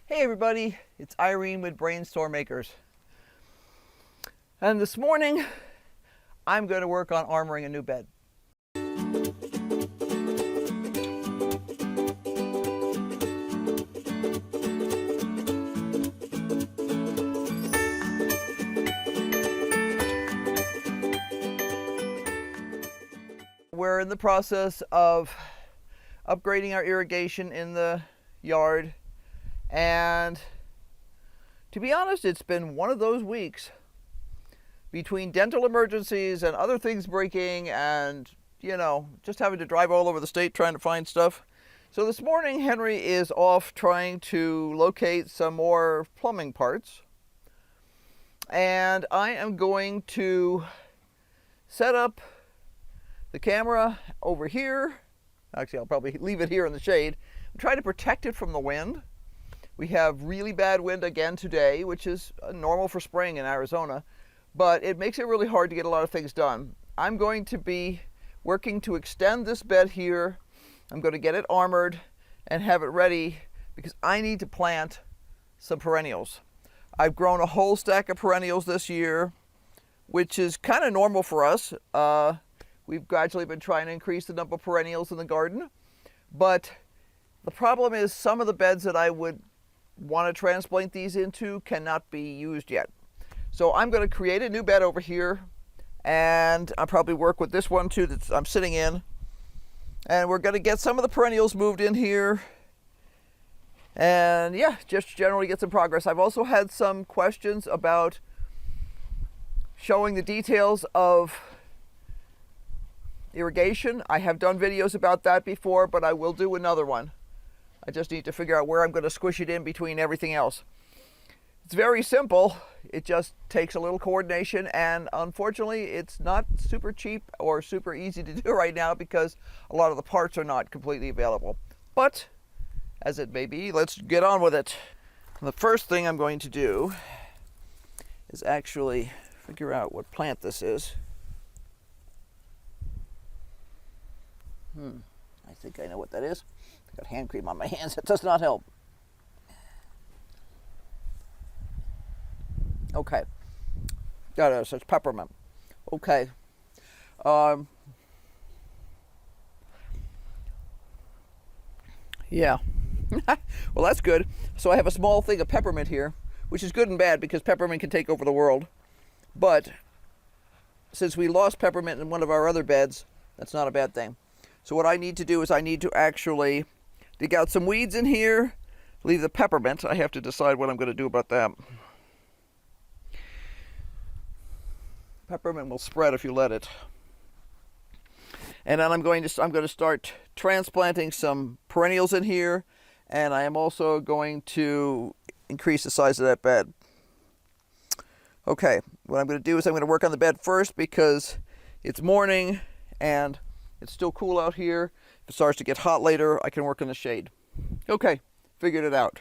Hey everybody, it's Irene with BrainStormAcres. And this morning, I'm going to work on armoring a new bed. We're in the process of upgrading our irrigation in the yard. And to be honest, it's been one of those weeks between dental emergencies and other things breaking and, just having to drive all over the state trying to find stuff. So this morning, Henry is off trying to locate some more plumbing parts. And I am going to set up the camera over here. Actually, I'll probably leave it here in the shade. Try to protect it from the wind. We have really bad wind again today, which is normal for spring in Arizona, but it makes it really hard to get a lot of things done. I'm going to be working to extend this bed here. I'm going to get it armored and have it ready because I need to plant some perennials. I've grown a whole stack of perennials this year, which is kind of normal for us. We've gradually been trying to increase the number of perennials in the garden, but the problem is some of the beds that I would want to transplant these into cannot be used yet. So I'm going to create a new bed over here, and I'll probably work with this one too that I'm sitting in. And we're going to get some of the perennials moved in here. And yeah, just generally get some progress. I've also had some questions about showing the details of irrigation. I have done videos about that before, but I will do another one. I just need to figure out where I'm going to squish it in between everything else. It's very simple. It just takes a little coordination, and unfortunately it's not super cheap or super easy to do right now because a lot of the parts are not completely available. But as it may be, let's get on with it. The first thing I'm going to do is actually figure out what plant this is. I think I know what that is. I've got hand cream on my hands. That does not help. Okay. Got it. So it's peppermint. Okay. Yeah. Well, that's good. So I have a small thing of peppermint here, which is good and bad because peppermint can take over the world. But since we lost peppermint in one of our other beds, that's not a bad thing. So what I need to do is I need to actually dig out some weeds in here, leave the peppermint. I have to decide what I'm going to do about that. Peppermint will spread if you let it. And then I'm going to start transplanting some perennials in here, and I am also going to increase the size of that bed. Okay, what I'm going to do is I'm going to work on the bed first because it's morning and it's still cool out here. If it starts to get hot later, I can work in the shade. Okay, figured it out.